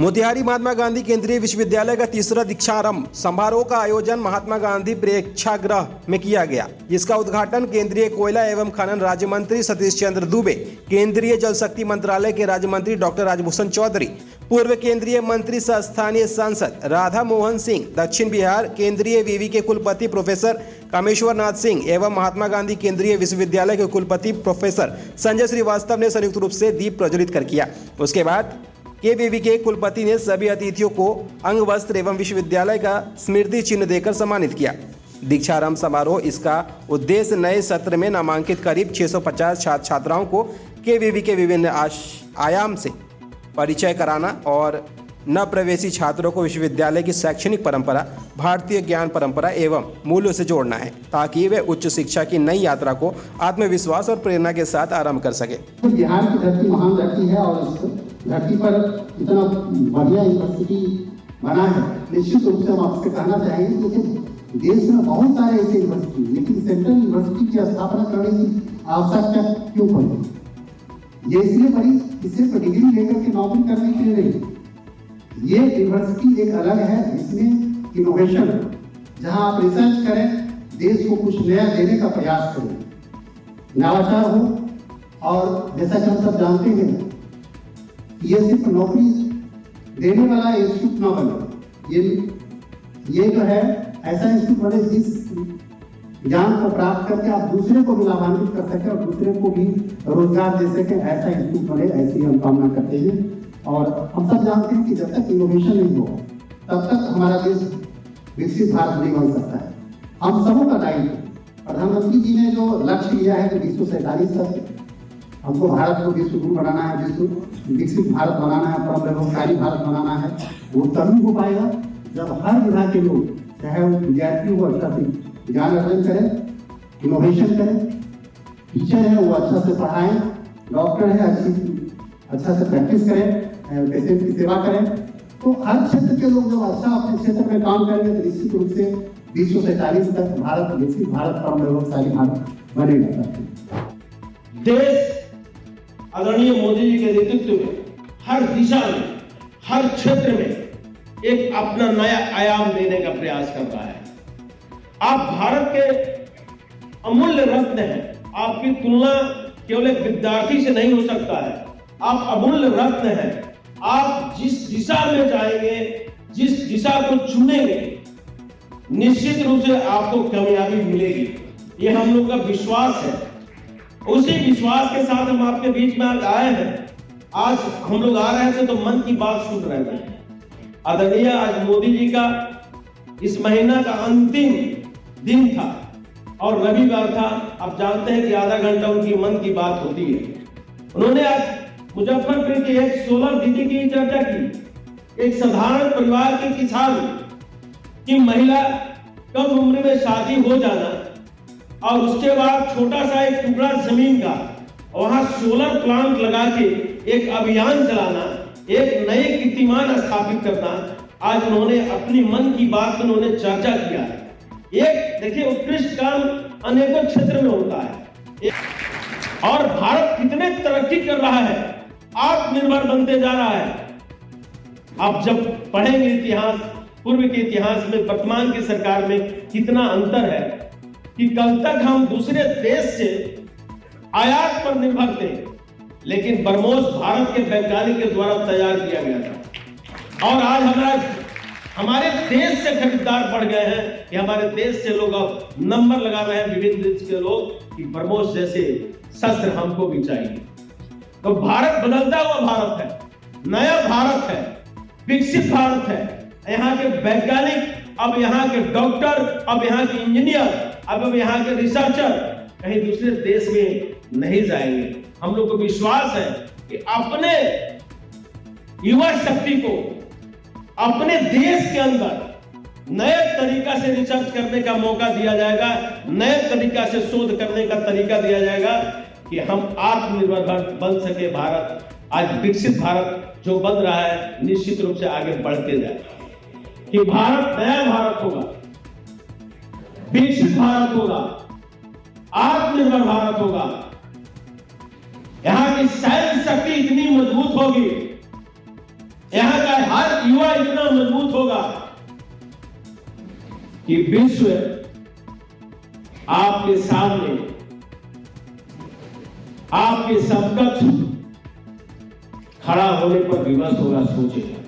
मोतिहारी महात्मा गांधी केंद्रीय विश्वविद्यालय का तीसरा दीक्षारंभ समारोह का आयोजन महात्मा गांधी प्रेक्षागृह में किया गया। इसका उद्घाटन केंद्रीय कोयला एवं खनन राज्य मंत्री सतीश चंद्र दुबे, केंद्रीय जल शक्ति मंत्रालय के राज्य मंत्री डॉक्टर राजभूषण चौधरी, पूर्व केंद्रीय मंत्री सह स्थानीय सांसद राधा मोहन सिंह, दक्षिण बिहार केंद्रीय विवि के कुलपति प्रोफेसर कामेश्वर नाथ सिंह एवं महात्मा गांधी केंद्रीय विश्वविद्यालय के कुलपति प्रोफेसर संजय श्रीवास्तव ने संयुक्त रूप से दीप प्रज्वलित कर किया। उसके बाद केवीवी के कुलपति ने सभी अतिथियों को अंग वस्त्र एवं विश्वविद्यालय का स्मृति चिन्ह देकर सम्मानित किया। दीक्षारंभ समारोह इसका उद्देश्य नए सत्र में नामांकित करीब 650 छात्र छात्राओं को केवीवी के विभिन्न आयाम से परिचय कराना और नवप्रवेशी छात्रों को विश्वविद्यालय की शैक्षणिक परंपरा, भारतीय ज्ञान परंपरा एवं मूल्यों से जोड़ना है, ताकि वे उच्च शिक्षा की नई यात्रा को आत्मविश्वास और प्रेरणा के साथ आरंभ कर सके। बिहार की धरती महान धरती है और इस धरती पर इतना बढ़िया यूनिवर्सिटी बना है। निश्चित रूप से हम आपसे कहना चाहेंगे कि देश में बहुत सारे ऐसे यूनिवर्सिटी, लेकिन सेंट्रल यूनिवर्सिटी की स्थापना करने की आवश्यकता क्यों पड़ी? ये इसलिए पड़ी कि सिर्फ डिग्री लेकर के नौकरी करने के लिए नहीं। ये यूनिवर्सिटी एक अलग है, इसमें इनोवेशन, जहां आप रिसर्च करें, देश को कुछ नया देने का प्रयास करें, नवाचार हो। और जैसा कि हम सब जानते हैं, ये सिर्फ नौकरी देने वाला इंस्टीट्यूट न बने, ये जो है ऐसा इंस्टीट्यूट बने जिस ज्ञान को प्राप्त करके आप दूसरे को भी लाभान्वित कर सके और दूसरे को भी रोजगार दे सके, ऐसा इंस्टीट्यूट बने, ऐसी हम कामना करते हैं। और हम सब जानते हैं कि जब तक इनोवेशन नहीं हो तब तक हमारा देश विकसित भारत नहीं बन सकता है। हम सबों का दायित्व, प्रधानमंत्री जी ने जो लक्ष्य लिया है कि 2047 तक हमको भारत को विश्व गुरु बनाना है, विश्व विकसित भारत बनाना है, परम वैभवशाली भारत बनाना है, वो तभी हो पाएगा जब हर विभाग के लोग, चाहे वो विद्यार्थी हो, अच्छा से ज्ञान अर्जन करें, इनोवेशन करें, टीचर है वो अच्छा से पढ़ाएं, डॉक्टर है अच्छा से प्रैक्टिस करें, पेशेंट की सेवा करें। तो हर क्षेत्र के लोग जब अच्छा अपने क्षेत्र में काम करेंगे तो निश्चित रूप से 2047 तक भारत विकसित भारत, परम वैभवशाली भारत बनेगा। देश आदरणीय मोदी जी के नेतृत्व में हर दिशा में, हर क्षेत्र में एक अपना नया आयाम देने का प्रयास कर रहा है। आप भारत के अमूल्य रत्न हैं। आपकी तुलना केवल एक विद्यार्थी से नहीं हो सकता है। आप अमूल्य रत्न हैं। आप जिस दिशा में जाएंगे, जिस दिशा को चुनेंगे, निश्चित रूप से आपको कामयाबी मिलेगी। ये हम लोग का विश्वास है। उसी विश्वास के साथ हम आपके बीच में आज आए हैं। आज हम लोग आ रहे थे तो मन की बात सुन रहे थे। आदरणीय आज मोदी जी का इस महीना का अंतिम दिन था और रविवार था। आप जानते हैं कि आधा घंटा उनकी मन की बात होती है। उन्होंने आज मुजफ्फरपुर की एक सोलर दीदी की चर्चा की। एक साधारण परिवार के किसान की महिला कम उम्र में शादी हो जाना और उसके बाद छोटा सा एक टुकड़ा जमीन का वहां सोलर प्लांट लगा के एक अभियान चलाना, एक नए कीर्तिमान स्थापित करना, आज उन्होंने अपनी मन की बात में उन्होंने चर्चा किया है। एक देखिए, उत्कृष्ट काम अनेकों क्षेत्र में होता है और भारत कितने तरक्की कर रहा है, आत्मनिर्भर बनते जा रहा है। आप जब पढ़ेंगे इतिहास, पूर्व के इतिहास में वर्तमान की सरकार में कितना अंतर है कि कल तक हम दूसरे देश से आयात पर निर्भर थे, लेकिन ब्रह्मोस भारत के वैज्ञानिक के द्वारा तैयार किया गया था और आज हमारे देश से खरीदार बढ़ गए हैं कि हमारे देश से लोग अब नंबर लगा रहे हैं, विभिन्न देश के लोग, कि ब्रह्मोस जैसे शस्त्र हमको भी चाहिए। तो भारत बदलता हुआ भारत है, नया भारत है, विकसित भारत है। यहाँ के वैज्ञानिक, अब यहाँ के डॉक्टर, अब यहाँ के इंजीनियर, अब यहाँ के रिसर्चर कहीं दूसरे देश में नहीं जाएंगे। हम लोग को विश्वास है कि अपने युवा शक्ति को अपने देश के अंदर नए तरीका से रिसर्च करने का मौका दिया जाएगा, नए तरीका से शोध करने का तरीका दिया जाएगा कि हम आत्मनिर्भर बन सके। भारत आज विकसित भारत जो बन रहा है, निश्चित रूप से आगे बढ़ते जाएगा कि भारत नया भारत होगा, विकसित भारत होगा, आत्मनिर्भर भारत होगा। यहाँ की साइंस शक्ति इतनी मजबूत होगी, यहां का हर युवा इतना मजबूत होगा कि विश्व आपके सामने आपके समकक्ष खड़ा होने पर विवश होगा, सोचेगा।